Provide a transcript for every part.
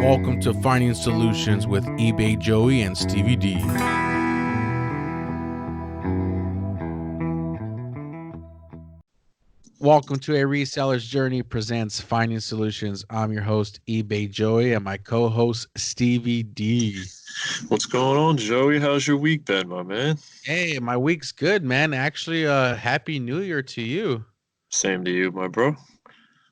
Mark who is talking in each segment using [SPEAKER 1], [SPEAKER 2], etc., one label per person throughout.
[SPEAKER 1] Welcome to Finding Solutions with eBay Joey and Stevie D. Welcome to a Reseller's Journey presents Finding Solutions. I'm your host, eBay Joey, and my co-host, Stevie D.
[SPEAKER 2] What's going on, Joey? How's your week been, my man?
[SPEAKER 1] Hey, my week's good, man. Actually, Happy New Year to you.
[SPEAKER 2] Same to you, my bro.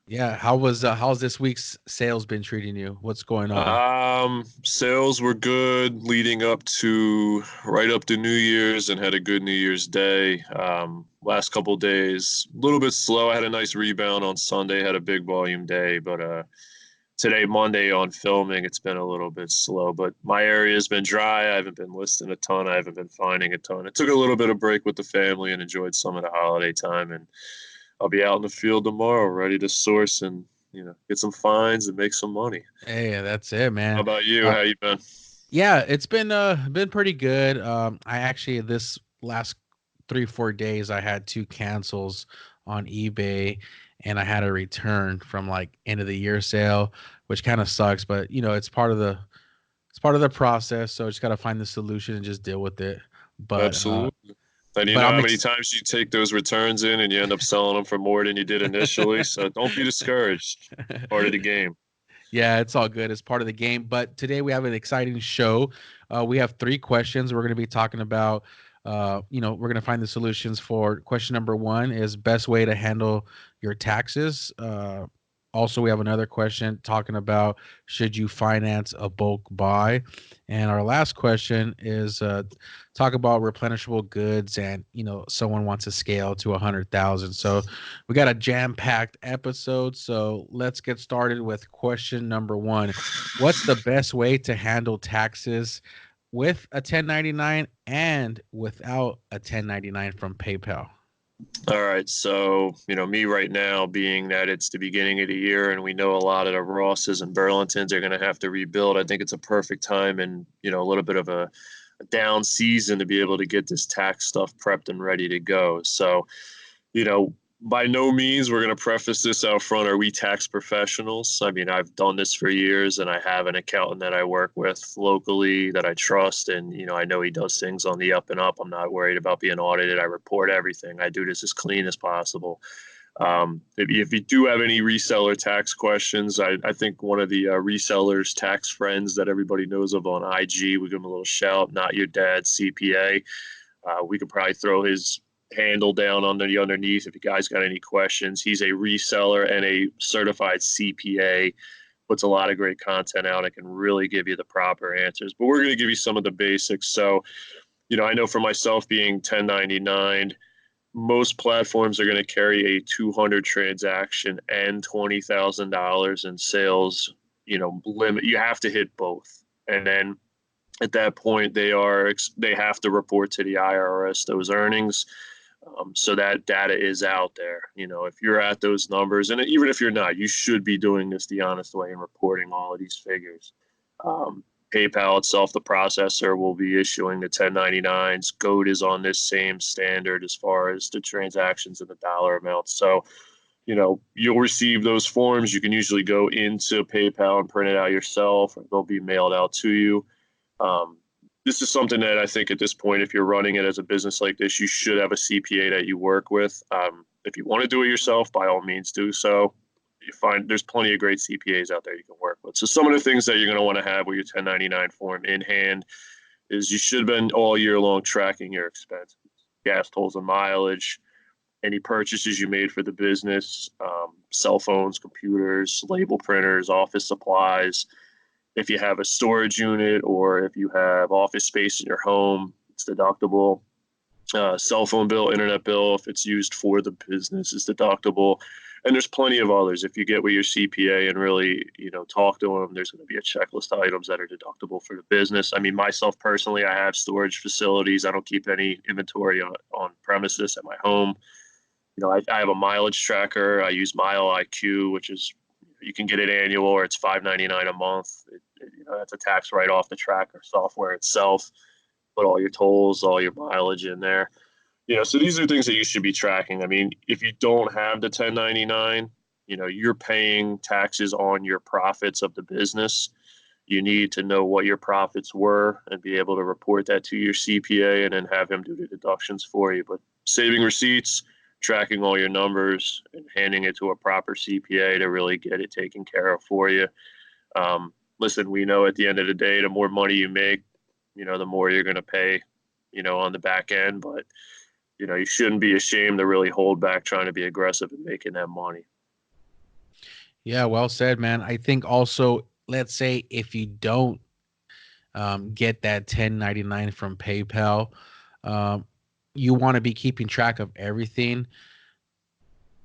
[SPEAKER 1] Yeah, how's this week's sales been treating you? What's going on?
[SPEAKER 2] Sales were good leading up to right up to New Year's and had a good New Year's Day. Last couple days, a little bit slow. I had a nice rebound on Sunday, had a big volume day, but today, Monday, on filming, it's been a little bit slow. But my area has been dry. I haven't been listing a ton. I haven't been finding a ton. I took a little bit of break with the family and enjoyed some of the holiday time, and I'll be out in the field tomorrow, ready to source and get some finds and make some money.
[SPEAKER 1] Hey, that's it,
[SPEAKER 2] How
[SPEAKER 1] man.
[SPEAKER 2] about you?
[SPEAKER 1] Uh,
[SPEAKER 2] How you been?
[SPEAKER 1] yeah, it's been pretty good. I actually this last 3-4 days I had 2 cancels on eBay, and I had a return from like end of the year sale, which kind of sucks, but it's part of the process. So just got to find the solution and just deal with it. But
[SPEAKER 2] Absolutely. And you
[SPEAKER 1] but
[SPEAKER 2] know
[SPEAKER 1] I'm
[SPEAKER 2] how many times you take those returns in and you end up selling them for more than you did initially. So don't be discouraged. Part of the game.
[SPEAKER 1] Yeah, it's all good. It's part of the game. But today we have an exciting show. We have 3 questions we're going to be talking about. We're going to find the solutions for question number 1 is best way to handle your taxes. Also, we have another question talking about should you finance a bulk buy, and our last question is talk about replenishable goods, and someone wants to scale to 100,000. So we got a jam-packed episode. So let's get started with question number 1. What's the best way to handle taxes with a 1099 and without a 1099 from PayPal?
[SPEAKER 2] All right. So, me right now, being that it's the beginning of the year and we know a lot of the Rosses and Burlingtons are going to have to rebuild, I think it's a perfect time and, a little bit of a down season to be able to get this tax stuff prepped and ready to go. So, by no means we're going to preface this out front. Are we tax professionals? I mean, I've done this for years and I have an accountant that I work with locally that I trust. And, I know he does things on the up and up. I'm not worried about being audited. I report everything. I do this as clean as possible. If you do have any reseller tax questions, I think one of the resellers tax friends that everybody knows of on IG, we give him a little shout, Not Your Dad CPA. We could probably throw his handle down underneath if you guys got any questions. He's a reseller and a certified CPA, puts a lot of great content out and can really give you the proper answers. But we're going to give you some of the basics. So, I know for myself being 1099, most platforms are going to carry a 200 transaction and $20,000 in sales, limit. You have to hit both. And then at that point, they have to report to the IRS those earnings. So that data is out there. If you're at those numbers, and even if you're not, you should be doing this the honest way and reporting all of these figures. PayPal itself, the processor, will be issuing the 1099s. Goat is on this same standard as far as the transactions and the dollar amounts. So, you'll receive those forms. You can usually go into PayPal and print it out yourself, or they'll be mailed out to you. This is something that I think at this point, if you're running it as a business like this, you should have a CPA that you work with. If you want to do it yourself, by all means do so. You find there's plenty of great CPAs out there you can work with. So some of the things that you're going to want to have with your 1099 form in hand is you should have been all year long tracking your expenses, gas, tolls, and mileage, any purchases you made for the business, cell phones, computers, label printers, office supplies. If you have a storage unit or if you have office space in your home, it's deductible. Cell phone bill, internet bill, if it's used for the business, is deductible. And there's plenty of others. If you get with your CPA and really, talk to them, there's going to be a checklist of items that are deductible for the business. I mean, myself personally, I have storage facilities. I don't keep any inventory on premises at my home. I have a mileage tracker. I use Mile IQ, which is you can get it annual or it's $5.99 a month. That's a tax write-off the tracker software itself. Put all your tolls, all your mileage in there. So these are things that you should be tracking. I mean, if you don't have the 1099, you're paying taxes on your profits of the business. you need to know what your profits were and be able to report that to your CPA and then have him do the deductions for you. But saving receipts, tracking all your numbers, and handing it to a proper CPA to really get it taken care of for you. Listen, we know at the end of the day, the more money you make, the more you're going to pay, on the back end. But, you shouldn't be ashamed to really hold back trying to be aggressive in making that money.
[SPEAKER 1] Yeah, well said, man. I think also, let's say if you don't get that 1099 from PayPal, um, you want to be keeping track of everything.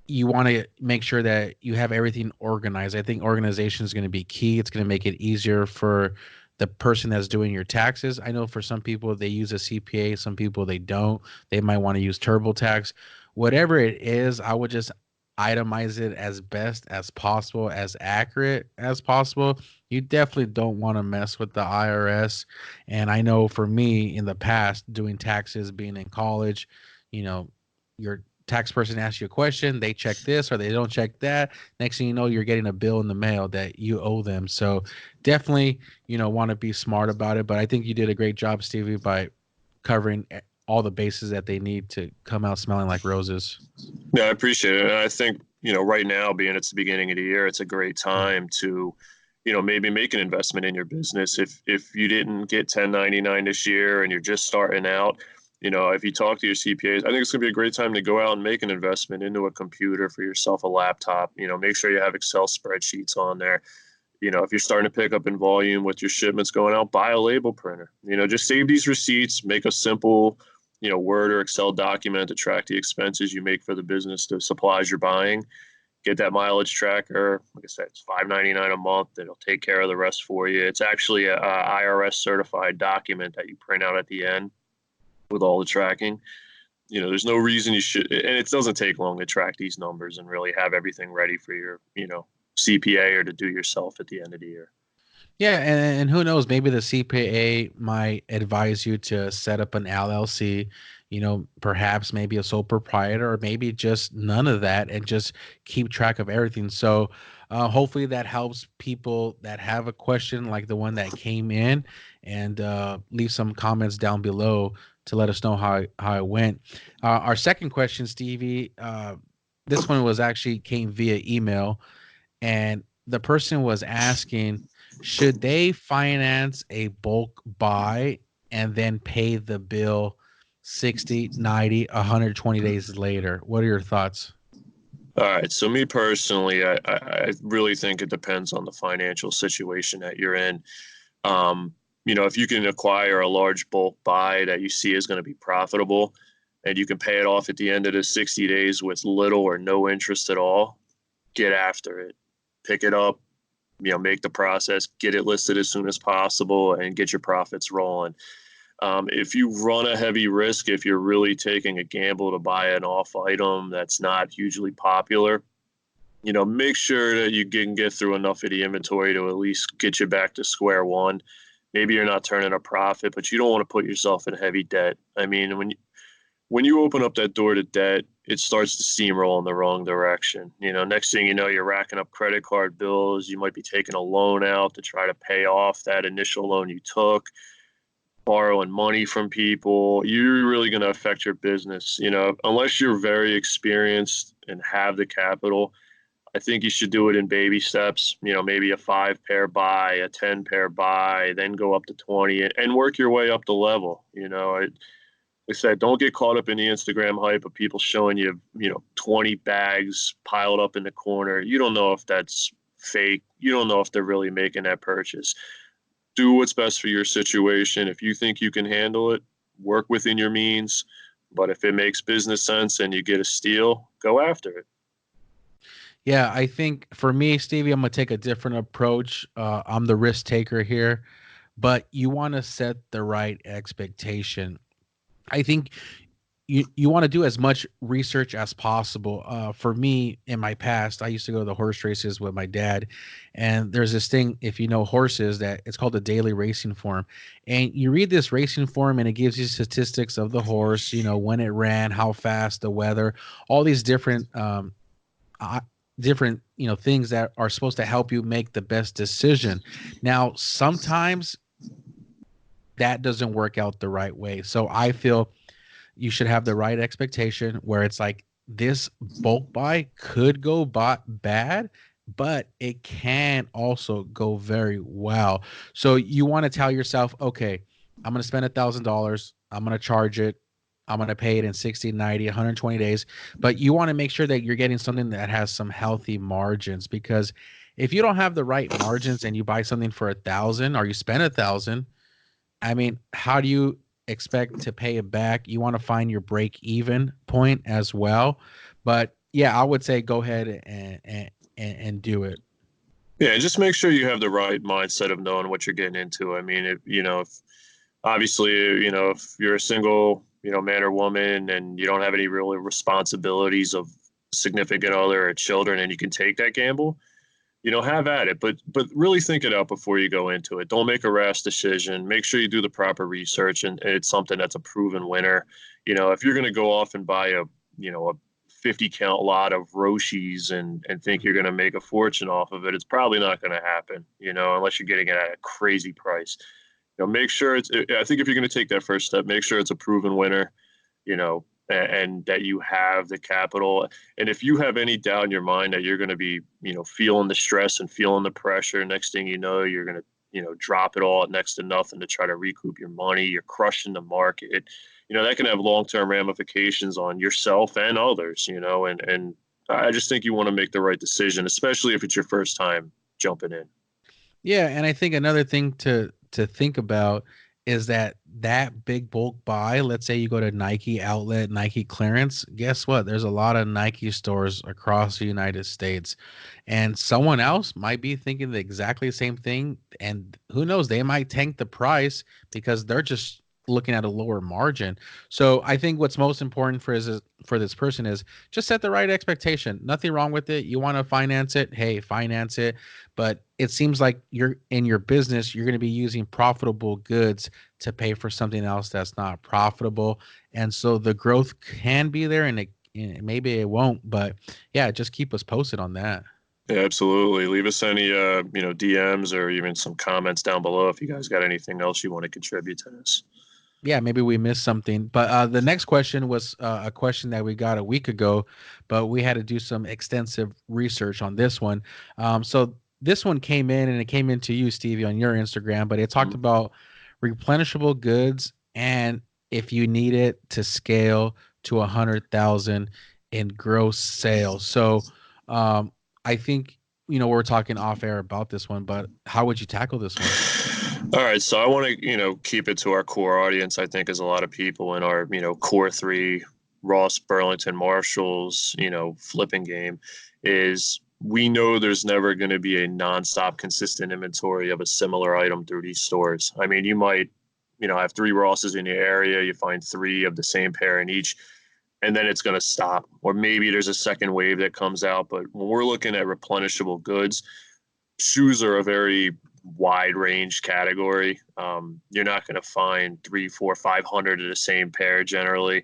[SPEAKER 1] You want to make sure that you have everything organized. I think organization is going to be key. It's going to make it easier for the person that's doing your taxes. I know for some people they use a CPA, some people they don't. They might want to use TurboTax. Whatever it is, I would just itemize it as best as possible, as accurate as possible. You definitely don't want to mess with the IRS. And I know for me in the past, doing taxes, being in college, you know, your tax person asks you a question, they check this or they don't check that. Next thing you know, you're getting a bill in the mail that you owe them. So definitely, want to be smart about it. But I think you did a great job, Stevie, by covering all the bases that they need to come out smelling like roses.
[SPEAKER 2] Yeah, I appreciate it. And I think, right now, being it's the beginning of the year, it's a great time to, maybe make an investment in your business. If you didn't get 1099 this year and you're just starting out, if you talk to your CPAs, I think it's going to be a great time to go out and make an investment into a computer for yourself, a laptop. Make sure you have Excel spreadsheets on there. If you're starting to pick up in volume with your shipments going out, buy a label printer. Just save these receipts, make a simple, Word or Excel document to track the expenses you make for the business, the supplies you're buying. Get that mileage tracker. Like I said, it's $5.99 a month. It'll take care of the rest for you. It's actually a IRS certified document that you print out at the end with all the tracking. There's no reason you should, and it doesn't take long to track these numbers and really have everything ready for your, CPA or to do yourself at the end of the year.
[SPEAKER 1] Yeah, and who knows? Maybe the CPA might advise you to set up an LLC, perhaps maybe a sole proprietor, or maybe just none of that and just keep track of everything. So hopefully that helps people that have a question like the one that came in, and leave some comments down below to let us know how it went. Our second question, Stevie, this one was actually came via email, and the person was asking, should they finance a bulk buy and then pay the bill 60, 90, 120 days later? What are your thoughts?
[SPEAKER 2] All right. So me personally, I really think it depends on the financial situation that you're in. If you can acquire a large bulk buy that you see is going to be profitable and you can pay it off at the end of the 60 days with little or no interest at all, get after it. Pick it up, make the process, get it listed as soon as possible, and get your profits rolling. If you run a heavy risk, if you're really taking a gamble to buy an off item that's not hugely popular, make sure that you can get through enough of the inventory to at least get you back to square one. Maybe you're not turning a profit, but you don't want to put yourself in heavy debt. I mean, when you open up that door to debt, it starts to steamroll in the wrong direction. Next thing you know, you're racking up credit card bills. You might be taking a loan out to try to pay off that initial loan you took, borrowing money from people. You're really going to affect your business. Unless you're very experienced and have the capital, I think you should do it in baby steps, maybe a 5-pair buy, a 10-pair buy, then go up to 20 and work your way up the level. Like I said, don't get caught up in the Instagram hype of people showing you, 20 bags piled up in the corner. You don't know if that's fake. You don't know if they're really making that purchase. Do what's best for your situation. If you think you can handle it, work within your means. But if it makes business sense and you get a steal, go after it.
[SPEAKER 1] Yeah, I think for me, Stevie, I'm going to take a different approach. I'm the risk taker here, but you want to set the right expectation. I think you want to do as much research as possible. For me, in my past, I used to go to the horse races with my dad, and there's this thing, if you know horses, that it's called the daily racing form, and you read this racing form, and it gives you statistics of the horse, when it ran, how fast, the weather, all these different different, things that are supposed to help you make the best decision. Now, sometimes that doesn't work out the right way. So I feel you should have the right expectation where it's like this bulk buy could go bad, but it can also go very well. So you want to tell yourself, okay, I'm going to spend $1,000. I'm going to charge it. I'm going to pay it in 60, 90, 120 days. But you want to make sure that you're getting something that has some healthy margins, because if you don't have the right margins and you buy something for 1,000 or you spend 1,000, I mean, how do you expect to pay it back? You want to find your break even point as well. But yeah, I would say go ahead and do it.
[SPEAKER 2] Yeah, just make sure you have the right mindset of knowing what you're getting into. I mean, if obviously, if you're a single, man or woman and you don't have any real responsibilities of significant other or children and you can take that gamble, have at it, but really think it out before you go into it. Don't make a rash decision. Make sure you do the proper research, and it's something that's a proven winner. If you're going to go off and buy a 50 count lot of Roshis and think you're going to make a fortune off of it, it's probably not going to happen. Unless you're getting it at a crazy price. Make sure I think if you're going to take that first step, make sure it's a proven winner. And that you have the capital. And if you have any doubt in your mind that you're going to be, feeling the stress and feeling the pressure, next thing you know, you're going to, drop it all at next to nothing to try to recoup your money. You're crushing the market. That can have long-term ramifications on yourself and others, and I just think you want to make the right decision, especially if it's your first time jumping in.
[SPEAKER 1] Yeah, and I think another thing to think about is that big bulk buy, let's say you go to Nike outlet, Nike clearance, guess what? There's a lot of Nike stores across the United States. And someone else might be thinking the exactly same thing. And who knows, they might tank the price because they're just looking at a lower margin. So I think what's most important for this person is just set the right expectation. Nothing wrong with it. You want to finance it, hey, finance it. But it seems like you're in your business, you're going to be using profitable goods to pay for something else that's not profitable. And so the growth can be there, and maybe it won't, but yeah, just keep us posted on that.
[SPEAKER 2] Yeah, absolutely. Leave us any, DMs or even some comments down below if you guys got anything else you want to contribute to this.
[SPEAKER 1] Yeah, maybe we missed something. But the next question was a question that we got a week ago, but we had to do some extensive research on this one. So this one came in, and it came into you, Stevie, on your Instagram, but it talked
[SPEAKER 2] Mhm.
[SPEAKER 1] about replenishable goods and if you need it to scale to 100,000 in gross sales. So I think, we're talking off air about this one, but how would you tackle this one?
[SPEAKER 2] All right, so I want to, keep it to our core audience. I think as a lot of people in our, core three, Ross, Burlington, Marshalls, flipping game, is we know there's never going to be a nonstop consistent inventory of a similar item through these stores. I mean, you might, have three Rosses in your area, you find three of the same pair in each, and then it's going to stop. Or maybe there's a second wave that comes out. But when we're looking at replenishable goods, shoes are a very wide range category. You're not going to find 3, 4, 500 of the same pair generally.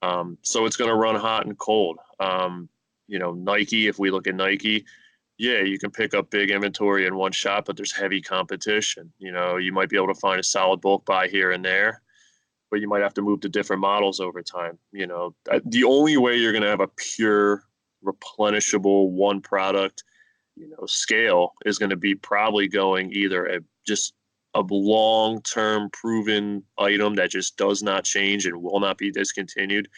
[SPEAKER 2] So it's going to run hot and cold. Nike, if we look at Nike, yeah, you can pick up big inventory in one shot, but there's heavy competition. You might be able to find a solid bulk buy here and there, but you might have to move to different models over time. The only way you're going to have a pure replenishable one product scale is going to be probably going either just a long-term proven item that just does not change and will not be discontinued,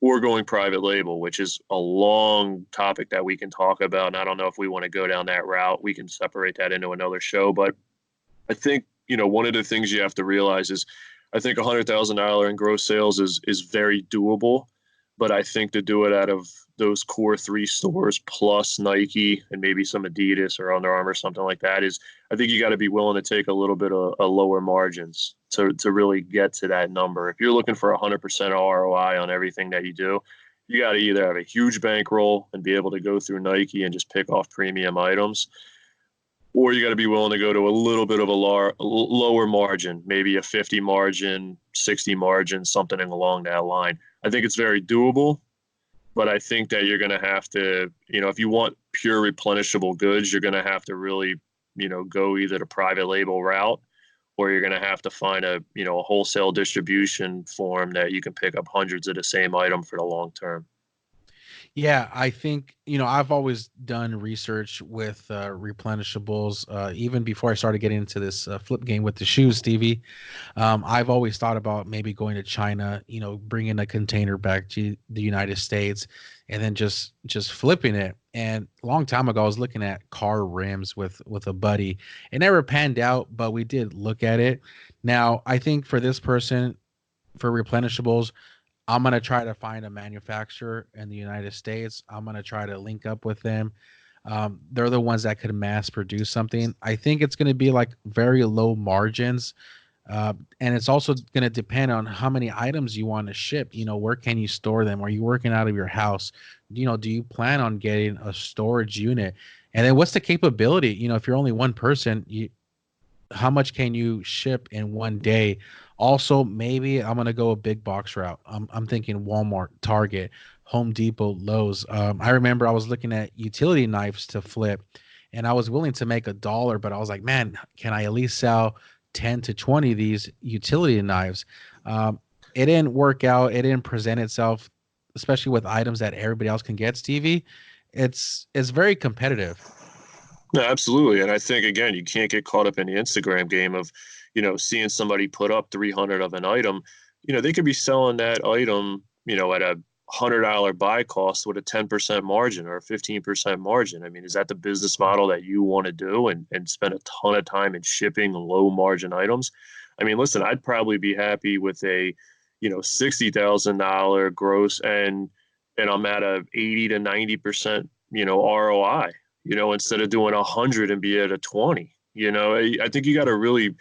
[SPEAKER 2] or going private label, which is a long topic that we can talk about. And I don't know if we want to go down that route. We can separate that into another show. But I think, one of the things you have to realize is I think $100,000 in gross sales is very doable. But I think to do it out of those core three stores plus Nike and maybe some Adidas or Under Armour, something like that, is I think you got to be willing to take a little bit of lower margins to really get to that number. If you're looking for 100% ROI on everything that you do, you got to either have a huge bankroll and be able to go through Nike and just pick off premium items, or you got to be willing to go to a little bit of a lower margin, maybe a 50 margin, 60 margin, something along that line. I think it's very doable, but I think that you're going to have to, if you want pure replenishable goods, you're going to have to really, go either the private label route, or you're going to have to find a wholesale distribution form that you can pick up hundreds of the same item for the long term.
[SPEAKER 1] Yeah, I think, I've always done research with replenishables. Even before I started getting into this flip game with the shoes, Stevie, I've always thought about maybe going to China, bringing a container back to the United States, and then just flipping it. And a long time ago, I was looking at car rims with a buddy. It never panned out, but we did look at it. Now, I think for this person, for replenishables, I'm gonna try to find a manufacturer in the United States. I'm gonna try to link up with them. They're the ones that could mass produce something. I think it's gonna be like very low margins, and it's also gonna depend on how many items you want to ship. Where can you store them? Are you working out of your house? Do you plan on getting a storage unit? And then what's the capability? If you're only one person, how much can you ship in one day? Also, maybe I'm gonna go a big box route. I'm thinking Walmart, Target, Home Depot, Lowe's. I remember I was looking at utility knives to flip, and I was willing to make $1, but I was like, man, can I at least sell 10 to 20 of these utility knives? It didn't work out. It didn't present itself, especially with items that everybody else can get. Stevie, it's very competitive.
[SPEAKER 2] No, absolutely. And I think, again, you can't get caught up in the Instagram game of, seeing somebody put up 300 of an item. They could be selling that item, at a $100 buy cost with a 10% margin or a 15% margin. I mean, is that the business model that you want to do and spend a ton of time in shipping low margin items? I mean, listen, I'd probably be happy with a, $60,000 gross and I'm at a 80 to 90%, ROI, instead of doing 100 and be at a 20. I think you got to really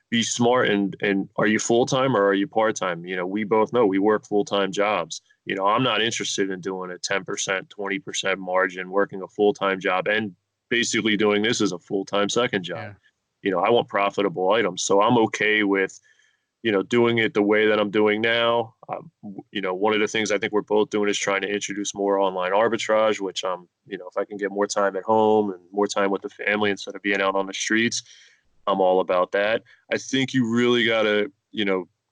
[SPEAKER 2] be smart and are you full-time or are you part-time? We both know we work full-time jobs. I'm not interested in doing a 10%, 20% margin, working a full-time job and basically doing this as a full-time second job.
[SPEAKER 1] Yeah.
[SPEAKER 2] I want profitable items. So I'm okay with, doing it the way that I'm doing now. One of the things I think we're both doing is trying to introduce more online arbitrage, which if I can get more time at home and more time with the family instead of being out on the streets, I'm all about that. I think you really got to,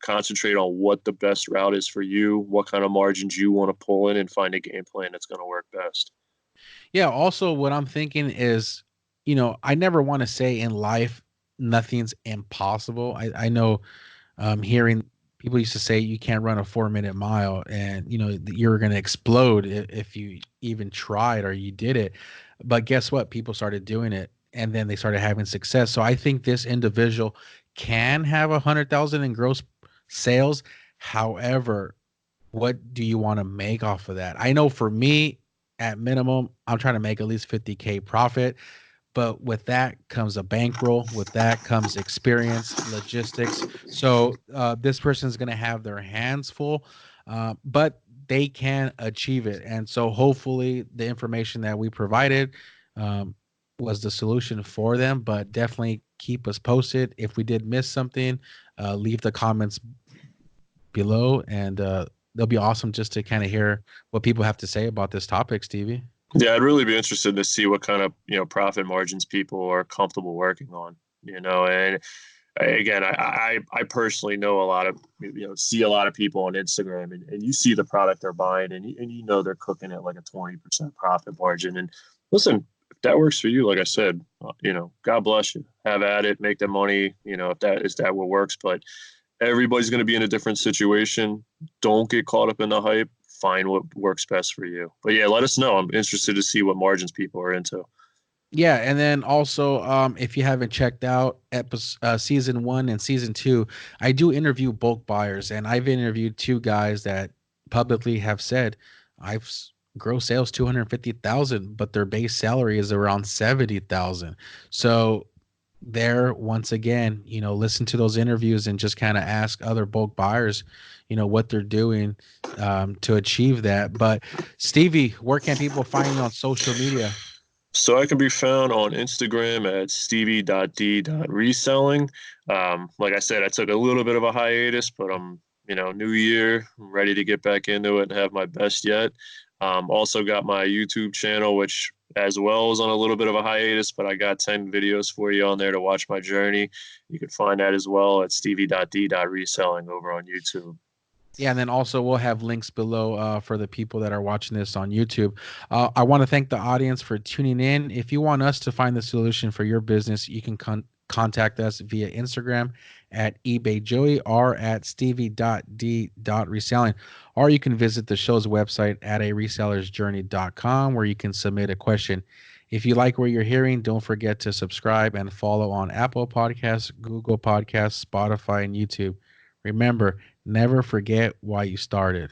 [SPEAKER 2] concentrate on what the best route is for you, what kind of margins you want to pull in, and find a game plan that's going to work best.
[SPEAKER 1] Yeah. Also, what I'm thinking is, I never want to say in life nothing's impossible. I know, hearing people used to say you can't run a 4 minute mile, and you're going to explode if you even tried or you did it. But guess what? People started doing it, and then they started having success. So I think this individual can have 100,000 in gross sales. However, what do you want to make off of that? I know for me, at minimum, I'm trying to make at least 50K profit. But with that comes a bankroll. With that comes experience, logistics. So this person is going to have their hands full, but they can achieve it. And so hopefully the information that we provided was the solution for them. But definitely keep us posted. If we did miss something, leave the comments below, and they'll be awesome just to kind of hear what people have to say about this topic, Stevie.
[SPEAKER 2] Yeah, I'd really be interested to see what kind of profit margins people are comfortable working on. And again, I personally know a lot of see a lot of people on Instagram, and you see the product they're buying, and they're cooking at like a 20% profit margin. And listen, if that works for you, like I said, God bless you. Have at it, make the money. If that is that what works, but everybody's going to be in a different situation. Don't get caught up in the hype. Find what works best for you. But yeah, let us know. I'm interested to see what margins people are into.
[SPEAKER 1] Yeah, and then also, if you haven't checked out season 1 and season 2, I do interview bulk buyers, and I've interviewed two guys that publicly have said I've gross sales 250,000, but their base salary is around 70,000. So there, once again, listen to those interviews and just kind of ask other bulk buyers, what they're doing to achieve that. But Stevie, where can people find you on social media?
[SPEAKER 2] So I can be found on Instagram at stevie.d.reselling. Like I said, I took a little bit of a hiatus, but I'm, new year, I'm ready to get back into it and have my best yet. Also got my YouTube channel, which as well is on a little bit of a hiatus, but I got 10 videos for you on there to watch my journey. You can find that as well at stevie.d.reselling over on YouTube.
[SPEAKER 1] Yeah, and then also we'll have links below for the people that are watching this on YouTube. I want to thank the audience for tuning in. If you want us to find the solution for your business, you can contact us via Instagram at eBayJoey or at stevie.d.reselling, or you can visit the show's website at aresellersjourney.com where you can submit a question. If you like what you're hearing, don't forget to subscribe and follow on Apple Podcasts, Google Podcasts, Spotify, and YouTube. Remember, never forget why you started.